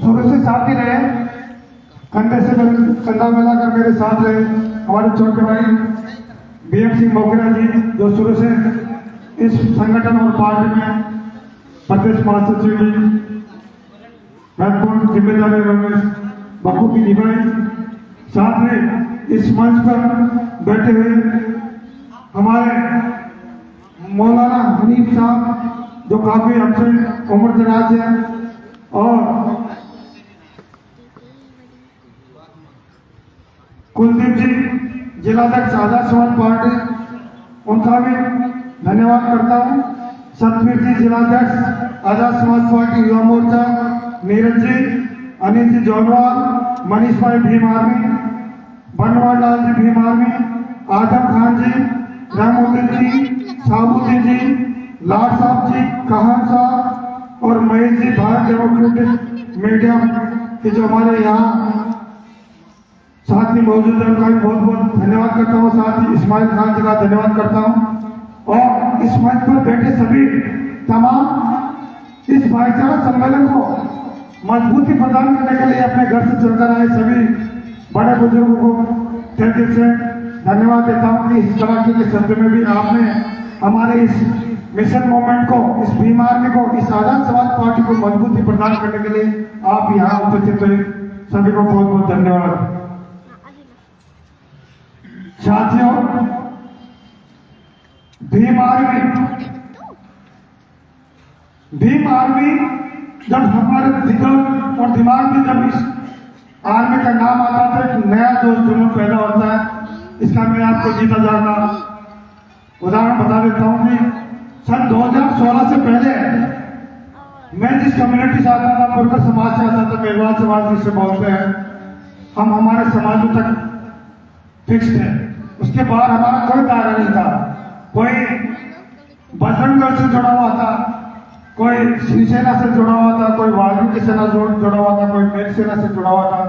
शुरू से साथ ही रहे, कंधे से कंधा मिलाकर मेरे साथ रहे हमारे छोटे भाई BM सिंह मोगरा जी, जो शुरू से इस संगठन और पार्टी में प्रदेश महासचिव की महत्वपूर्ण जिम्मेदारी रमेश बखूबी निभाई। साथ में इस मंच पर बैठे हुए हमारे मौलाना हनीफ साहब, जो काफी हमसे उम्र दराज है, और कुलदीप जी, जिलाध्यक्ष आजाद समाज पार्टी, उनका भी धन्यवाद करता हूँ। सतवीर जी, जिलाध्यक्ष आजाद समाज पार्टी युवा मोर्चा, नीरज जी, अनिल जी जौनवाल, मनीष भाई भीम आर्मी, बनवार लाल जी भीम आर्मी, आजम खान जी, रहमुद्दीन जी, साबुद्दीन जी, लाड साहब जी, कहान साहब और महेश जी, भारत डेमोक्रेटिक मीडिया के जो हमारे यहाँ साथ में मौजूद है, उनका भी बहुत बहुत धन्यवाद करता हूँ। साथ ही इस्माइल खान जी का धन्यवाद करता हूँ और इस मंच पर बैठे सभी तमाम इस भाईचारा सम्मेलन को मजबूती प्रदान करने के लिए अपने घर से चलकर आए सभी बड़े बुजुर्गों को तहे दिल से धन्यवाद देता हूँ कि इस तरह के सत्र में भी आपने हमारे इस मिशन मूवमेंट को, इस भीम आर्मी को, इस आजाद समाज पार्टी को मजबूती प्रदान करने के लिए आप यहाँ उपस्थित हुए सभी को बहुत बहुत धन्यवाद। साथियों, भीम आर्मी जब हमारे दिल और दिमाग में जब इस आर्मी का नाम आता है तो एक नया जोश जुनून पैदा होता है। इसका मैं आपको जीता जाता उदाहरण बता देता हूँ कि सन 2016 से पहले मैं जिस कम्युनिटी से आता था, पुरकर समाज से आता था, मेघवाल समाज जिससे बोलते हैं, हम हमारे समाज में तक फिक्स थे। उसके बाद हमारा कोई दायरा नहीं था। कोई बजरंग दल से जुड़ा हुआ था, कोई शिवसेना से जुड़ा हुआ था, कोई वाल्मीकि सेना जुड़ा हुआ था, कोई मेरी सेना से जुड़ा हुआ था।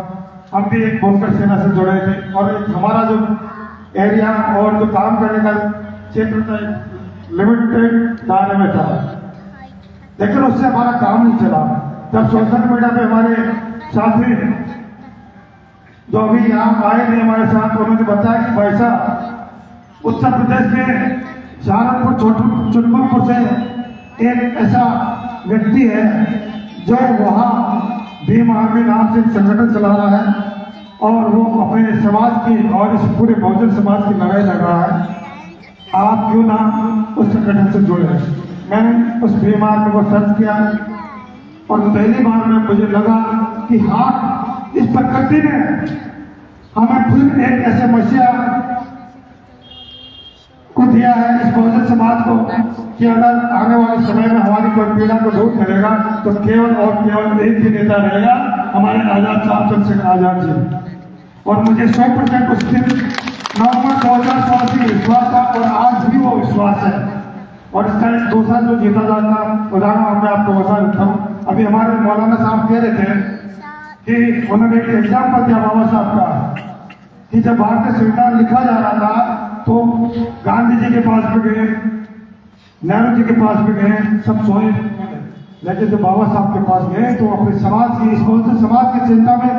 हम भी एक बोलकर सेना से जुड़े थे और एक हमारा जो एरिया और जो काम करने का क्षेत्र था लिमिटेड दायरे में था, लेकिन उससे हमारा काम नहीं चला। जब सोशल मीडिया पे हमारे साथी जो अभी यहाँ आए थे हमारे साथ, उन्होंने बताया कि भाई साहब उत्तर प्रदेश में सहारनपुर चुटपुर से एक ऐसा व्यक्ति है जो वहाँ भीम आर्मी नाम से संगठन चला रहा है और वो अपने समाज की और इस पूरे बहुजन समाज की लड़ाई लड़ रहा है, आप क्यों ना उस संगठन से जुड़े। मैंने उस भीम आर्मी को सर्च किया और पहली बार में मुझे लगा कि हाँ, इस प्रकृति ने हमें फिर एक ऐसे मसीहा को दिया है इस बहुजन समाज को कि अगर आने वाले समय में हमारी कोई पीड़ा को दूर करेगा तो केवल और केवल एक ही नेता रहेगा, हमारे आजाद साहब चंद्रशेखर आजाद जी। और मुझे 100% उस दिन नवंबर 2016 से विश्वास था और आज भी वो विश्वास है। और इसका एक दूसरा जो जीता जाता उदाहरण मैं आपको बता देता हूँ। अभी हमारे मौलाना साहब कह रहे थे कि उन्होंने एक एग्जाम्पल दिया बाबा साहब का कि जब भारतीय संविधान लिखा जा रहा था तो गांधी जी के पास भी गए, नेहरू जी के पास भी गए, सब सोए, लेकिन जब बाबा साहब के पास गए तो अपने समाज की, इस बहुजन समाज की चिंता में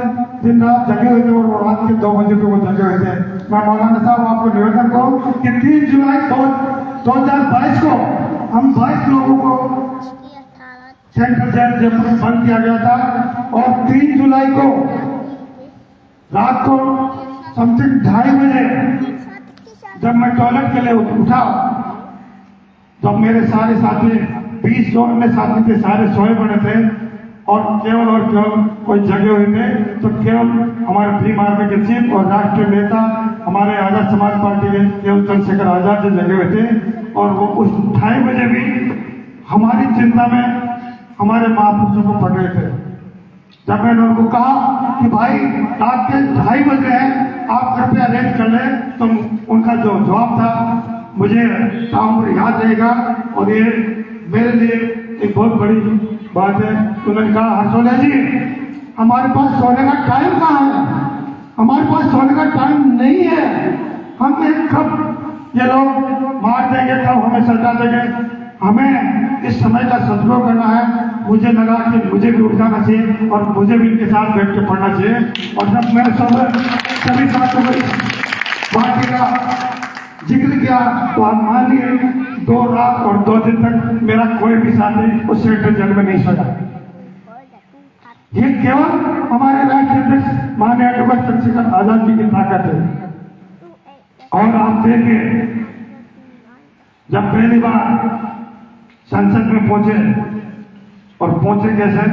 दिन रात जगे हुए थे और रात के 2 बजे पे वो जगे हुए थे। मैं मौलाना साहब आपको निवेदन करूँ कि 3 जुलाई 2022 को हम 22 लोगों को सेंट्रल जेल जयपुर में बंद किया गया था और 3 जुलाई को रात को समथिंग 2:30 बजे जब मैं टॉयलेट के लिए उठा, जब मेरे सारे साथी 20 जो में साथी थे सारे सोए पड़े थे और केवल कोई जगे हुए थे, तो केवल हमारे भीम आर्मी के चीफ और राष्ट्रीय नेता हमारे आजाद समाज पार्टी के केवल चंद्रशेखर आजाद जी जगे हुए थे। और वो उस 2:30 बजे भी हमारी चिंता में हमारे महापुरुषों को पढ़ रहे थे। जब मैंने उनको कहा कि भाई रात के 2:30 बजे हैं, आप कृपया अरेंज कर लें, तो उनका जो जवाब था मुझे काम याद रहेगा और ये मेरे लिए एक बहुत बड़ी बात है। उन्होंने कहा, हर्षोले जी, हमारे पास सोने का टाइम कहाँ है, हमारे पास सोने का टाइम नहीं है। हम एक कब ये लोग मार देंगे तब हमें सजा देंगे, हमें इस समय का सदुपयोग करना है। मुझे लगा कि मुझे भी उठ जाना चाहिए और मुझे भी इनके साथ बैठ के पढ़ना चाहिए। और जब मैंने सभी साथियों को इस बात का जिक्र किया तो आप मान लिए 2 रात और 2 दिन तक मेरा कोई भी साथी उस सेंट्रल जेल में नहीं सोया। ये केवल हमारे राष्ट्रीय अध्यक्ष माननीय एडवोकेट चंद्रशेखर आजाद जी की ताकत है। और आप देखिए, जब पहली बार संसद में पहुंचे और पहुंचे कैसे,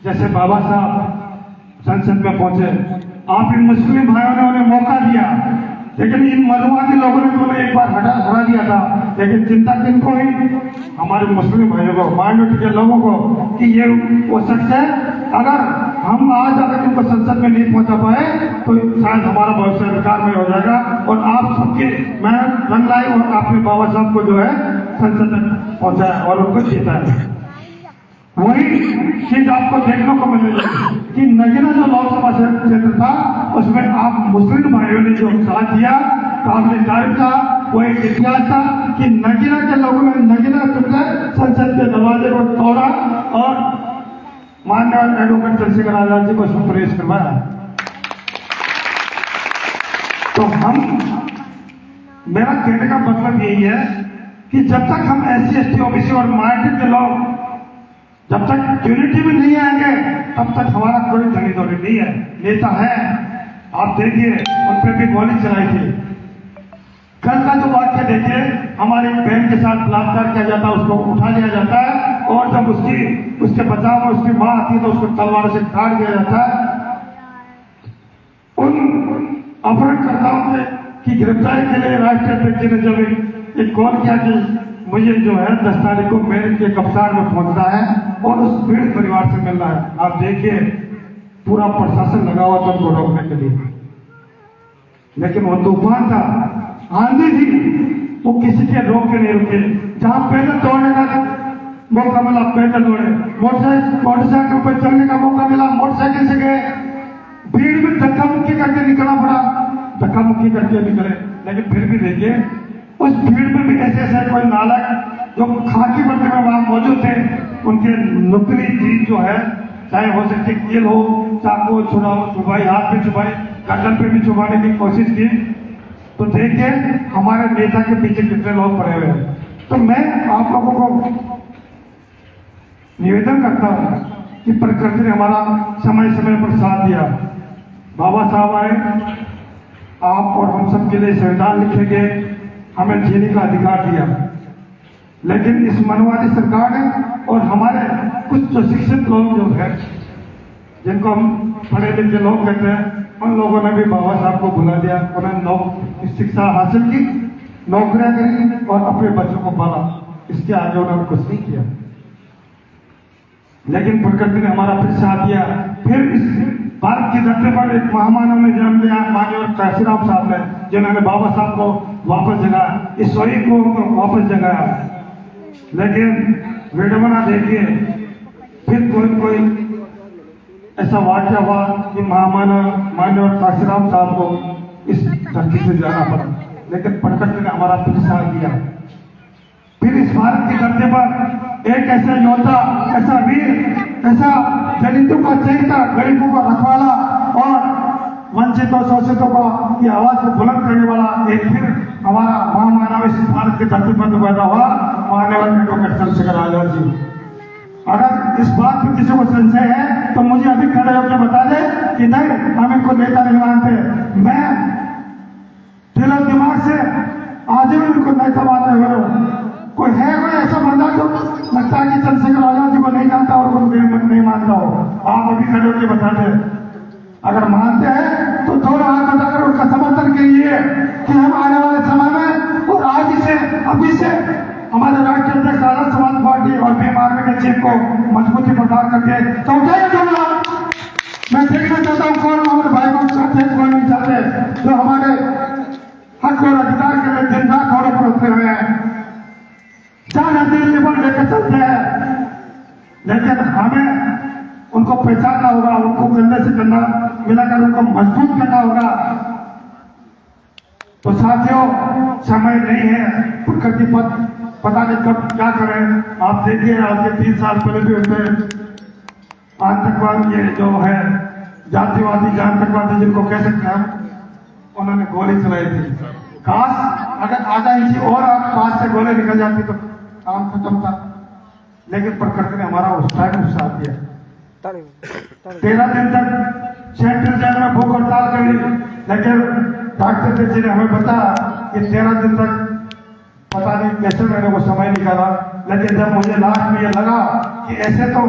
जैसे बाबा साहब संसद में पहुंचे, आप इन मुस्लिम भाइयों ने उन्हें मौका दिया, लेकिन इन मधुवादी लोगों ने तो उन्हें एक बार हरा दिया था। लेकिन चिंता किनको हुई? हमारे मुस्लिम भाइयों को, माइनॉरिटी के लोगों को, कि ये वो शख्स है, अगर हम आज अगर इनको संसद में नहीं पहुंचा पाए तो शायद हमारा भविष्य अंधकार में हो जाएगा। और आप सबके मैं रंग लाई और आपने बाबा साहब को जो है संसद में पहुंचाया और उनको जीता है। वही चीज आपको देखने को मिलेगी कि नगीना जो लोकसभा क्षेत्र था उसमें आप मुस्लिम भाइयों ने जो साथ दिया, काबिल तारीफ था। वो एक इतिहास था कि नगीना के लोगों ने नगीना चुनकर संसद के दरवाजे को तोड़ा और माननीय एडवोकेट चंद्रशेखर आजाद जी को इसमें प्रवेश करवाया। तो मेरा कहने का मतलब यही है कि जब तक हम SC ST OBC और माइनॉरिटी के लोग जब तक यूनिटी में नहीं आएंगे तब तक हमारा कोई धनी दौड़ी नहीं है। नेता है, आप देखिए उन पर भी गोली चलाई थी। कल का जो वाक्य देखिए, हमारी बहन के साथ बलात्कार किया जाता है, उसको उठा लिया जाता है और जब उसके बचाव में उसकी मां आती है तो उसको तलवार से काट दिया जाता है। उन अपहरणकर्ताओं की गिरफ्तारी के लिए राष्ट्रीय अध्यक्ष ने जब एक कॉल किया कि मुझे जो है 10 तारीख को मेरठ के कब्रस्तान में पहुंचना है और उस पीड़ित परिवार से मिलना है। आप देखिए पूरा प्रशासन लगा हुआ था उनको रोकने के लिए, लेकिन वो तूफान था, आंधी थी, वो किसी के रोक के नहीं रुके। जहां पैदल दौड़ने का मौका मिला पैदल दौड़े, मोटरसाइकिल पर चलने का मौका मिला मोटरसाइकिल से गए, भीड़ में धक्का मुक्की करके निकलना पड़ा, धक्का मुक्की करके निकले। लेकिन फिर भी देखिए उस भीड़ में भी ऐसे कोई नालक जो खाकी वर्दी में वहां मौजूद थे, उनके नुकरी चीज जो है, चाहे हो सकती कील हो, चाकू चुभाई, हाथ में चुभाई, गर्दन पे भी चुभाने की कोशिश की। तो देखिए हमारे नेता के पीछे कितने लोग पड़े हुए हैं। तो मैं आप लोगों को निवेदन करता हूं कि प्रकृति ने हमारा समय समय पर साथ दिया। बाबा साहब आए, आप और हम सब के लिए संविधान लिखे गए, हमें जीने का अधिकार दिया। लेकिन इस मनवादी सरकार ने और हमारे कुछ जो शिक्षित लोग जो है, जिनको हम पढ़े लिखे लोग कहते हैं, उन लोगों ने भी बाबा साहब को भुला दिया। उन्होंने शिक्षा हासिल की, नौकरियां करी और अपने बच्चों को पाला, इसके आगे उन्होंने कुछ नहीं किया। लेकिन प्रकृति ने हमारा फिर साथ दिया। फिर इस भारत की धरती पर एक महामानव ने जन्म लिया, माननीय काशीराम साहब ने, जिन्होंने बाबा साहब को वापस जगाया, इस शहीद को वापस जगाया। लेकिन विडंबना देखिए, फिर कोई ऐसा वाक्य हुआ कि महामानव माननीय काशीराम साहब को इस धरती से जाना पड़ा। लेकिन प्रकृति ने हमारा फिर साथ दिया। फिर इस भारत की धरती पर एक ऐसा योद्धा, ऐसा वीर, ऐसा दलितों का चेता, गरीबों का रखवाला और वंचितों शोषितों की आवाज को बुलंद करने वाला एक फिर हमारा महामानव इस भारत की धरती पर पैदा हुआ, माननीय एडवोकेट चंद्रशेखर आजाद जी। अगर इस बात पर किसी को संशय है तो मुझे अभी खड़े होकर बता दे कि नहीं, हम इनको नेता नहीं मानते। मैं दिलो दिमाग से आज भी इनको नेता मानने वाला हूँ। कोई ऐसा बंदा जो लगता है कि चंद्रशेखर आजाद जी को नहीं जानता और उनको नहीं मानता हो, आप अभी खड़े होकर बता दें। अगर मानते हैं तो थोड़ा हाथ बताकर उनका समर्थन कीजिए कि हम आने वाले समय में और आज से अभी से हमारे राष्ट्रीय अध्यक्ष आजाद समाज पार्टी और भीम आर्मी के चीफ को मजबूती प्रदान करके तो उठाइए दोनों। मैं देखना चाहता हूँ कौन हमारे भाई बहन चाहते हैं, कौन नहीं चाहते, जो हमारे हक और अधिकार के लिए दिन रात खड़े पर उतरे हुए हैं, जान हथेली लेकर लेकर चलते हैं। लेकिन हमें उनको पहचानना होगा, उनको कंधे से कंधा मिलाकर उनको मजबूत करना होगा। तो साथियों, समय नहीं है प्रकृति पता नहीं कब क्या करें। आप देखिए, आज के 3 साल पहले भी उसमें आतंकवाद, ये जो है जातिवादी आतंकवादी जिनको कह सकते हैं, उन्होंने गोली चलाई थी। काश अगर आधा इंच और पास से गोली निकल जाती तो काम खत्म था, लेकिन प्रकृति ने हमारा उस टाइम साथ दिया। 13 दिन तक सेंट्रल जेल में भूख हड़ताल कर ली, लेकिन डॉक्टर जी ने हमें बताया कि 13 दिन तक पता नहीं कैसे मैंने वो समय निकाला, लेकिन जब मुझे लास्ट में ये लगा कि ऐसे तो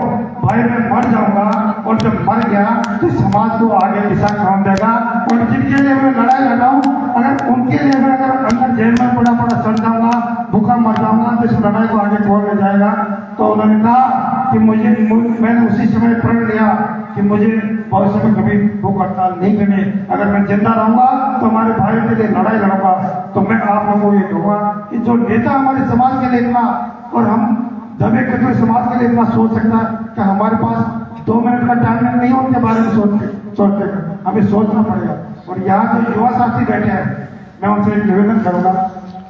भाई मैं मर जाऊंगा, और जब मर गया तो समाज को आगे दिशा काम देगा, और जिनके लिए मैं लड़ाई लड़ाऊं, अगर उनके लिए मैं अगर अंदर जेल में पड़ा सड़ जाऊंगा, भूखा मर जाऊंगा, तो इस लड़ाई को आगे कौन ले जाएगा। तो उन्होंने कहा कि मैंने उसी समय प्रण लिया कि मुझे भविष्य में कभी भूख हड़ताल नहीं करनी। अगर मैं जिंदा रहूंगा तो हमारे भाइयों के लिए लड़ाई लड़ूंगा। तो मैं आप लोगों को ये कहूंगा कि जो नेता हमारे समाज के लिए इतना, और हम दबे कतरे समाज के लिए इतना सोच सकता है कि हमारे पास 2 मिनट का टाइम नहीं है उनके बारे में सोचते हमें सोचना पड़ेगा। और यहाँ जो युवा साथी बैठे हैं, मैं उनसे एक निवेदन करूंगा,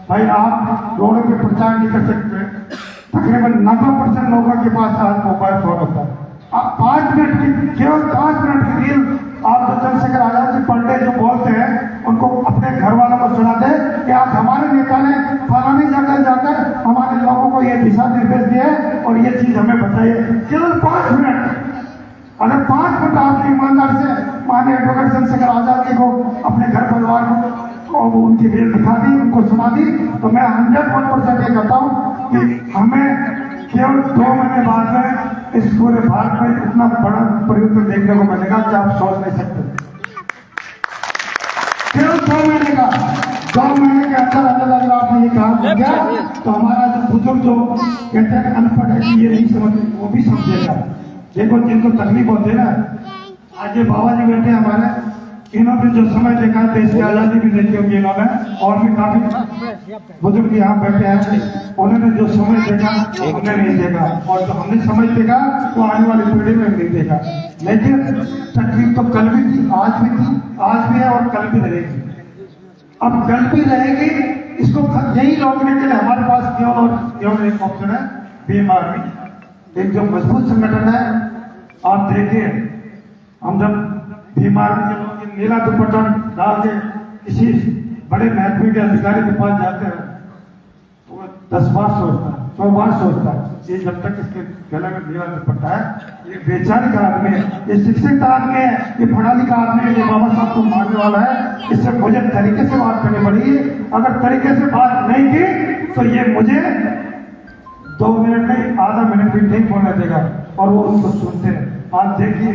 भाई आप रोडों पे प्रचार नहीं कर सकते। तकरीबन 90% लोगों के पास आज मोबाइल फोन होता है। आप 5 मिनट की, केवल 5 मिनट की रील आप जो चंद्रशेखर आजाद जी पर डे जो बोलते हैं, उनको अपने घर वालों को सुना दे कि आज हमारे नेता ने फलानी जगह जाकर हमारे लोगों को ये दिशा निर्देश दिए और ये चीज हमें बताइए। केवल 5 मिनट, अगर 5 मिनट आपने ईमानदार से माननीय एडवोकेट चंद्रशेखर आजाद जी को अपने घर परिवार को और उनकी रील दिखा दी, उनको सुना दी, तो मैं 101% ये कहता हूँ कि हमें केवल 2 महीने बाद में इस पूरे भारत में इतना बड़ा परिवर्तन देखने को मिलेगा कि आप सोच नहीं सकते। केवल 2 महीने का, 2 महीने के अंदर अगर आपने ये काम किया तो हमारा जो बुजुर्ग जो कहते हैं अनपढ़ है, ये नहीं समझते, वो भी समझेगा। देखो जिनको तकलीफ होती है ना, आज ये बाबा जी बैठे हमारे, इन्होंने जो समय देखा देश की आजादी भी देखी होगी इन्होंने, और भी काफी बुजुर्ग यहाँ बैठे हैं, उन्होंने जो समय देखा हमने नहीं देखा, और जो हमने समय देखा वो आने वाली पीढ़ी में नहीं देखा। लेकिन तकलीफ तो कल भी थी, आज भी थी, आज भी है और कल भी रहेगी। अब कल भी रहेगी, इसको यही रोकने के लिए हमारे पास केवल एक ऑप्शन है, भीम आर्मी, एक जो मजबूत संगठन है। आप देखिए, हम जब भीम आर्मी के लोग नीला दुपट्टा डाल के किसी बड़े महकमे के अधिकारी के पास जाते हैं, तो वो 10 बार सोचता है, 100 बार सोचता है, ये जब तक इसके गले में नीला दुपट्टा है, ये बेचारी का आदमी है, ये शिक्षित आदमी है, ये पढ़ा लिखा आदमी है, ये बाबा साहब को मारने वाला है, इससे मुझे तरीके से बात करनी पड़ेगी। अगर तरीके से बात नहीं की तो ये मुझे 2 मिनट नहीं, आधा मिनट भी नहीं बोलने देगा, और वो उनको सुनते हैं। आज देखिए,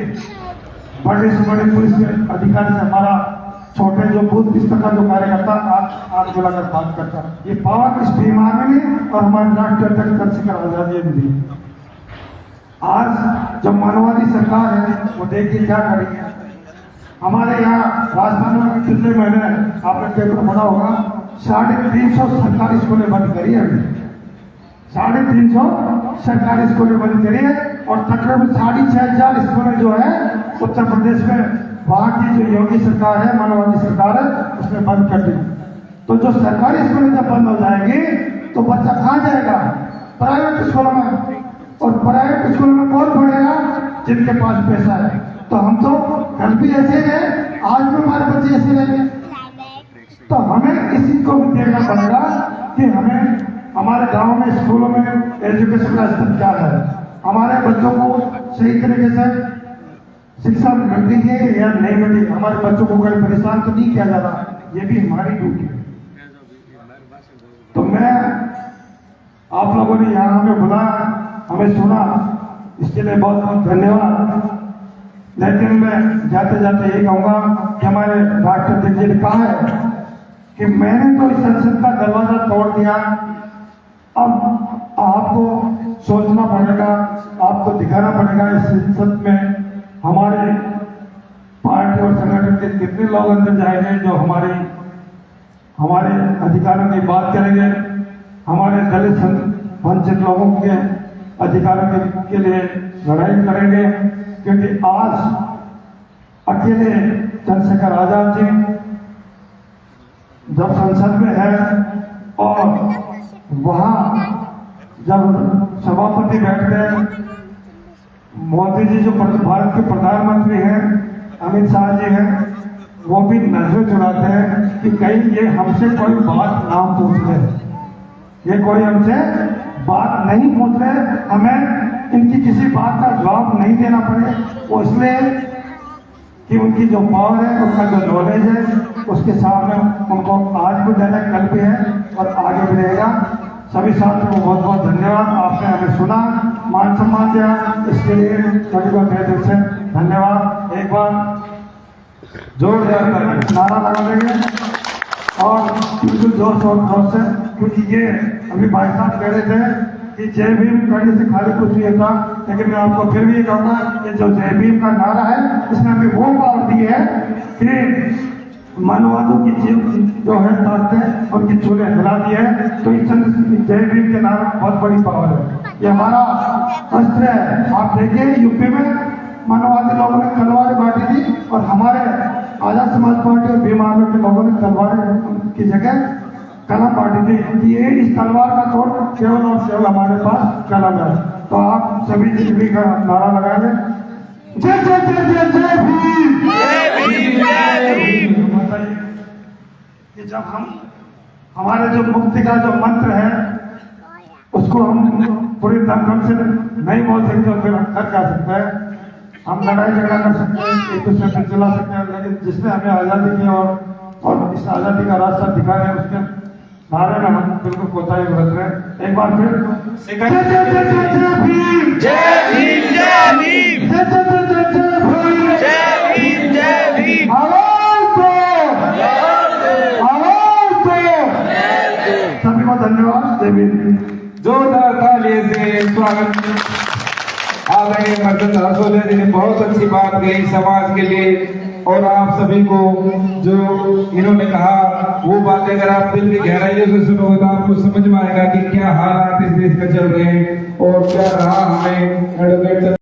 बड़े से बड़े पुलिस के अधिकारी से हमारा छोटे जो बूथ स्तर का जो कार्यकर्ता आज बुलाकर बात करता, ये पावर इस भीम आर्मी ने और हमारे राष्ट्रीय अध्यक्ष चंद्रशेखर आजाद जी ने दी। आज जो मानवादी सरकार है वो देखिए क्या करेगी। हमारे यहाँ राजधानी में पिछले महीने आपने पेपर पढ़ा होगा, 350 सरकारी स्कूलें बंद करी है, 350 सरकारी स्कूलें बंद करी है, और तकरीबन 6,500 स्कूलें जो है उत्तर प्रदेश में, वहां की जो योगी सरकार है, मानववादी सरकार है, उसने बंद कर दी। तो जो सरकारी स्कूलें जब बंद हो जाएंगी तो बच्चा कहाँ जाएगा? प्राइवेट स्कूलों में, और प्राइवेट स्कूलों में कौन पढ़ेगा? जिनके पास पैसा है। तो हम तो कल भी ऐसे हैं, आज भी हमारे बच्चे ऐसे रहेंगे। तो हमें इसी को भी देखना पड़ेगा कि हमें हमारे गांव में स्कूलों में एजुकेशन का स्तर क्या है, हमारे बच्चों को सही तरीके से शिक्षा मिल रही है या नहीं मिल रही, हमारे बच्चों को कोई परेशान तो नहीं किया जा रहा, ये भी हमारी ड्यूटी है। तो मैं, आप लोगों ने यहाँ हमें बुलाया, हमें सुना, इसके लिए बहुत बहुत धन्यवाद। लेकिन मैं जाते जाते यही कहूंगा कि हमारे राष्ट्रीय अध्यक्ष जी ने कहा है कि मैंने तो इस संसद का दरवाजा तोड़ दिया, अब आपको सोचना पड़ेगा, आपको दिखाना पड़ेगा इस संसद में हमारे पार्टी और संगठन के कितने लोग अंदर जाएंगे जो हमारे अधिकारों की बात करेंगे, हमारे दलित वंचित लोगों के अधिकारों के लिए लड़ाई करेंगे। क्योंकि आज अकेले चंद्रशेखर आजाद जी जब संसद में है और वहां जब सभापति बैठते हैं, मोदी जी जो भारत के प्रधानमंत्री हैं, अमित शाह जी हैं, वो भी नजर चुराते हैं कि कहीं ये हमसे कोई बात ना पूछ ले, ये कोई हमसे बात नहीं पूछ रहे, हमें इनकी किसी बात का जवाब नहीं देना पड़े। वो इसलिए कि उनकी जो पावर है, उनका जो नॉलेज है, उसके सामने उनको आज भी देना, कल भी है और आगे भी रहेगा। सभी साथियों को बहुत बहुत धन्यवाद, आपने हमें सुना, मान सम्मान दिया, इसके लिए सभी को तहे दिल से धन्यवाद। एक बार जोरदार नारा लगा देंगे और बिल्कुल जोर शोर से, क्योंकि ये अभी भाई साहब कह रहे थे कि जय भीम करने से खाली कुछ नहीं होता, लेकिन मैं आपको फिर भी ये कहूँगा कि जो जय भीम का नारा है, इसने हमें वो पावर दी है कि मानवादों की जो है ताकतें उनकी चूल्हे हिला दी है। तो इस जय भीम के नारे बहुत बड़ी पावर है, ये हमारा अस्त्र है। आप देखिए यूपी में मानवादी लोगों ने तलवारें बांटी थी और हमारे आजाद समाज पार्टी और भीम आर्मी के लोगों ने तलवारें की जगह कलम बांटी थी। ये इस तलवार का तोड़ केवल और केवल हमारे पास कलम है। तो आप सभी जितनी का नारा लगाएंगे, जय जय जय जय जय भीम, जय भीम, जय भीम। बताइए कि जब हम हमारे जो मुक्ति का जो मंत्र है, उसको हम पूरी दमखम से नहीं बोल सकते, तो फिर हम कर क्या सकते हैं? हम लड़ाई झगड़ा कर सकते हैं, एक दूसरे से चिल्ला सकते हैं, लेकिन जिसने हमें आज़ादी की और इस आज़ादी का रास्ता दिखाया है, उसके नारे में हम बिल्कुल कोताही बरत रहे हैं। एक बार फिर जय जय जय जय भीम, जय भीम, जय भीम, जय जय जय जय जय भीम, जय भीम, जय भीम। आवाज दो, आवाज दो। सभी को धन्यवाद, जय भीम। जोरदार ताली से स्वागत। आदरणीय मर्दन हसोले जी ने बहुत अच्छी बात कही समाज के लिए, और आप सभी को जो इन्होंने कहा वो बातें अगर आप दिल की गहराइयों से सुनोगे तो आपको समझ में आएगा कि क्या हालात इस देश में चल रहे हैं और क्या रहा हमें एडवोकेट